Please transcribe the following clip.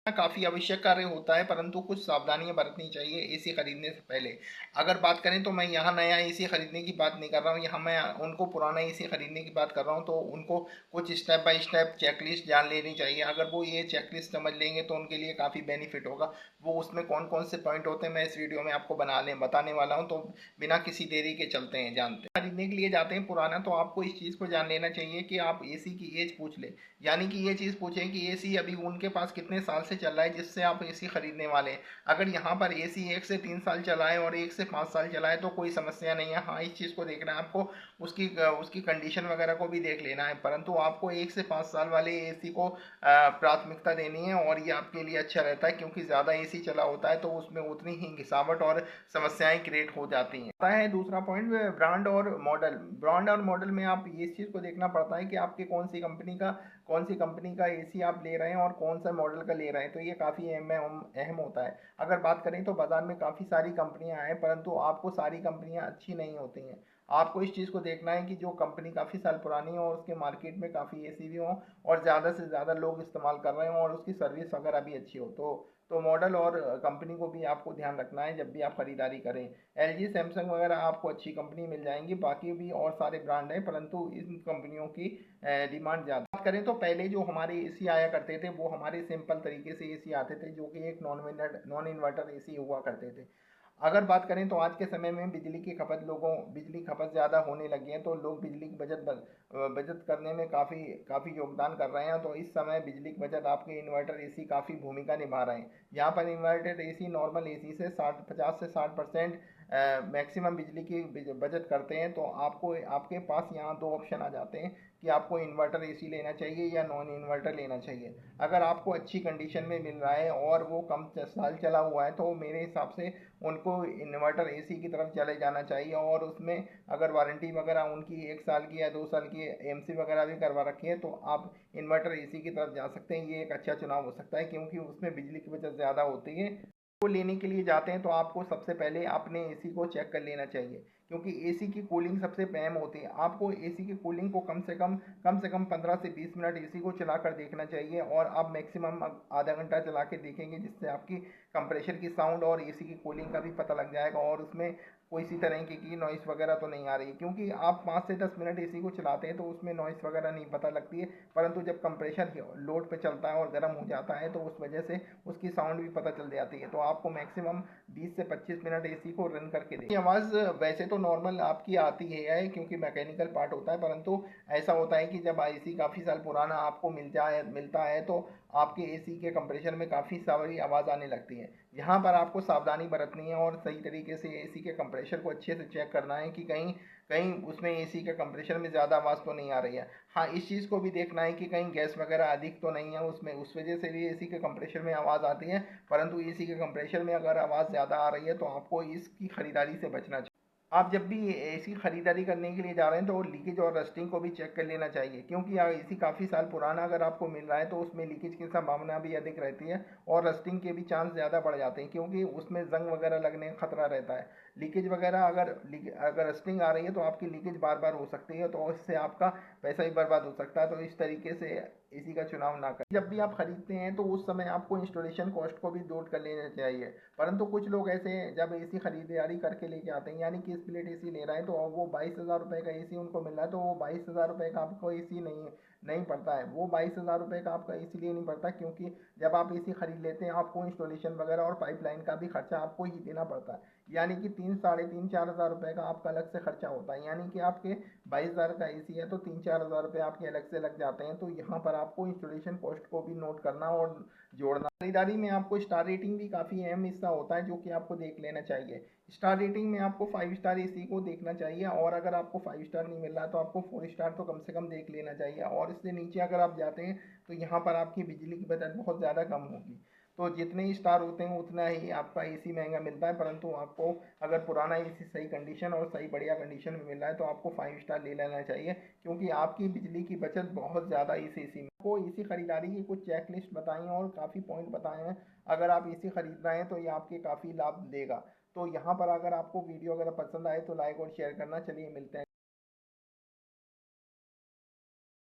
काफ़ी आवश्यक कार्य होता है, परंतु कुछ सावधानियां बरतनी चाहिए एसी खरीदने से पहले। अगर बात करें तो मैं यहाँ नया एसी खरीदने की बात नहीं कर रहा हूँ, यहाँ मैं उनको पुराना एसी खरीदने की बात कर रहा हूँ। तो उनको कुछ स्टेप बाय स्टेप चेकलिस्ट जान लेनी चाहिए। अगर वो ये चेकलिस्ट समझ लेंगे तो उनके लिए काफ़ी बेनिफिट होगा। वो उसमें कौन कौन से पॉइंट होते हैं मैं इस वीडियो में आपको बताने वाला हूँ। तो बिना किसी देरी के चलते हैं, जानते हैं। खरीदने के लिए जाते हैं पुराना, तो आपको इस चीज़ को जान लेना चाहिए कि आप एसी की एज पूछ ले। यानी कि ये चीज़ पूछें कि एसी अभी उनके पास कितने साल से चल रहा है जिससे आप एसी खरीदने वाले हैं। अगर यहाँ पर एसी 1 से 3 साल चला है और 1 से 5 साल चला है तो कोई समस्या नहीं है। हाँ, इस चीज़ को देखना है आपको, उसकी उसकी कंडीशन वगैरह को भी देख लेना है। परंतु आपको 1 से 5 साल वाले एसी को प्राथमिकता देनी है, और ये आपके लिए अच्छा रहता है क्योंकि ज़्यादा एसी चला होता है तो उसमें उतनी ही घिसावट और समस्याएं क्रिएट हो जाती हैं। आता है दूसरा पॉइंट, ब्रांड और मॉडल। ब्रांड और मॉडल में आप इस चीज़ को देखना पड़ता है कि आपकी कौन सी कंपनी का एसी आप ले रहे हैं और कौन सा मॉडल का ले रहे हैं। तो ये काफ़ी अहम होता है। अगर बात करें तो बाज़ार में काफ़ी सारी कंपनियां हैं, परंतु आपको सारी कंपनियां अच्छी नहीं होती हैं। आपको इस चीज़ को देखना है कि जो कंपनी काफ़ी साल पुरानी हो और उसके मार्केट में काफ़ी एसी भी हो और ज़्यादा से ज़्यादा लोग इस्तेमाल कर रहे हो और उसकी सर्विस वगैरह भी अच्छी हो। तो मॉडल और कंपनी को भी आपको ध्यान रखना है जब भी आप खरीदारी करें। एलजी, सैमसंग वगैरह आपको अच्छी कंपनी मिल जाएंगी, बाकी भी और सारे ब्रांड हैं, परंतु इन कंपनियों की डिमांड ज़्यादा। बात करें तो पहले जो हमारे एसी आया करते थे वो हमारे सिंपल तरीके से एसी आते थे, जो कि एक नॉन इन्वर्टर एसी हुआ करते थे। अगर बात करें तो आज के समय में बिजली खपत ज़्यादा होने लगी है, तो लोग बिजली की बचत करने में काफ़ी काफ़ी योगदान कर रहे हैं। तो इस समय बिजली की बचत आपके इन्वर्टर एसी काफ़ी भूमिका निभा रहे हैं। यहाँ पर इन्वर्टर एसी नॉर्मल एसी से 50 से 60% मैक्सिमम बिजली की बचत करते हैं। तो आपको आपके पास यहाँ दो ऑप्शन आ जाते हैं कि आपको इन्वर्टर एसी लेना चाहिए या नॉन इन्वर्टर लेना चाहिए। अगर आपको अच्छी कंडीशन में मिल रहा है और वो कम साल चला हुआ है तो मेरे हिसाब से उनको इन्वर्टर एसी की तरफ चले जाना चाहिए। और उसमें अगर वारंटी वगैरह उनकी 1 साल की या 2 साल की एमसी वगैरह भी करवा रखी है तो आप इन्वर्टर एसी की तरफ जा सकते हैं। ये एक अच्छा चुनाव हो सकता है क्योंकि उसमें बिजली की बचत ज़्यादा होती है। को लेने के लिए जाते हैं तो आपको सबसे पहले अपने एसी को चेक कर लेना चाहिए, क्योंकि एसी की कूलिंग सबसे अहम होती है। आपको एसी की कूलिंग को कम से कम 15 से 20 मिनट एसी को चलाकर देखना चाहिए, और आप मैक्सिमम आधा घंटा चला के देखेंगे, जिससे आपकी कंप्रेशर की साउंड और एसी की कूलिंग का भी पता लग जाएगा और उसमें कोई सी तरह की नॉइस वगैरह तो नहीं आ रही है। क्योंकि आप 5 से 10 मिनट एसी को चलाते हैं तो उसमें नॉइस वगैरह नहीं पता लगती है, परंतु जब कंप्रेशर लोड पे चलता है और गर्म हो जाता है तो उस वजह से उसकी साउंड भी पता चल जाती है। तो आपको मैक्सिमम 20 से 25 मिनट एसी को रन करके दें। आवाज़ वैसे तो नॉर्मल आपकी आती है क्योंकि मैकेनिकल पार्ट होता है, परंतु ऐसा होता है कि जब एसी काफ़ी साल पुराना आपको मिलता है तो आपके एसी के कंप्रेशर में काफ़ी सारी आवाज़ आने लगती है। यहाँ पर आपको सावधानी बरतनी है और सही तरीके से एसी के कंप्रेशर को अच्छे से चेक करना है कि कहीं कहीं उसमें एसी के कंप्रेशर में ज़्यादा आवाज़ तो नहीं आ रही है। हाँ, इस चीज़ को भी देखना है कि कहीं गैस वगैरह अधिक तो नहीं है उसमें, उस वजह से भी एसी के कंप्रेशर में आवाज़ आती है। परंतु एसी के कंप्रेशर में अगर आवाज़ ज़्यादा आ रही है तो आपको इसकी खरीदारी से बचना चाहिए। आप जब भी एसी खरीदारी करने के लिए जा रहे हैं तो लीकेज और रस्टिंग को भी चेक कर लेना चाहिए, क्योंकि एसी काफ़ी साल पुराना अगर आपको मिल रहा है तो उसमें लीकेज की संभावना भी अधिक रहती है और रस्टिंग के भी चांस ज़्यादा बढ़ जाते हैं, क्योंकि उसमें जंग वगैरह लगने का खतरा रहता है। लीकेज वगैरह अगर रस्टिंग आ रही है तो आपकी लीकेज बार बार हो सकती है, तो इससे आपका पैसा भी बर्बाद हो सकता है। तो इस तरीके से एसी का चुनाव ना करें। जब भी आप खरीदते हैं तो उस समय आपको इंस्टॉलेशन कॉस्ट को भी नोट कर लेना चाहिए। परंतु कुछ लोग ऐसे हैं, जब एसी खरीदारी करके लेके आते हैं, यानी कि स्प्लिट एसी ले रहे हैं, तो वो 22,000 रुपये का एसी उनको मिल रहा है, तो वो 22,000 रुपये का आपको एसी नहीं नहीं पड़ता है। वो 22,000 रुपये का आपका इसलिए नहीं पड़ता क्योंकि जब आप एसी खरीद लेते हैं आपको इंस्टॉलेशन वगैरह और पाइपलाइन का भी खर्चा आपको ही देना पड़ता है। यानी कि 3, 3.5, 4 हज़ार रुपये का आपका अलग से खर्चा होता है। यानी कि आपके 22,000 का एसी है तो 3, 4 हज़ार रुपये आपके अलग से लग जाते हैं। तो यहाँ पर आपको इंस्टॉलेशन कॉस्ट को भी नोट करना और जोड़ना। खरीदारी में आपको स्टार रेटिंग भी काफ़ी अहम हिस्सा होता है, जो कि आपको देख लेना चाहिए। स्टार रेटिंग में आपको 5 स्टार एसी को देखना चाहिए, और अगर आपको 5 स्टार नहीं मिल रहा तो आपको 4 स्टार तो कम से कम देख लेना चाहिए। और इससे नीचे अगर आप जाते हैं तो यहाँ पर आपकी बिजली की बचत बहुत ज़्यादा कम होगी। तो जितने ही स्टार होते हैं उतना ही आपका एसी महंगा मिलता है, परंतु आपको अगर पुराना एसी सही कंडीशन और सही बढ़िया कंडीशन में मिल रहा है तो आपको 5 स्टार ले लेना चाहिए, क्योंकि आपकी बिजली की बचत बहुत ज़्यादा इस एसी में। आपको एसी खरीदारी की कुछ चेक लिस्ट बताई हैं और काफ़ी पॉइंट बताए हैं। अगर आप एसी खरीद रहे हैं तो ये आपके काफ़ी लाभ देगा। तो यहाँ पर अगर आपको वीडियो अगर पसंद आए तो लाइक और शेयर करना। चलिए मिलते हैं।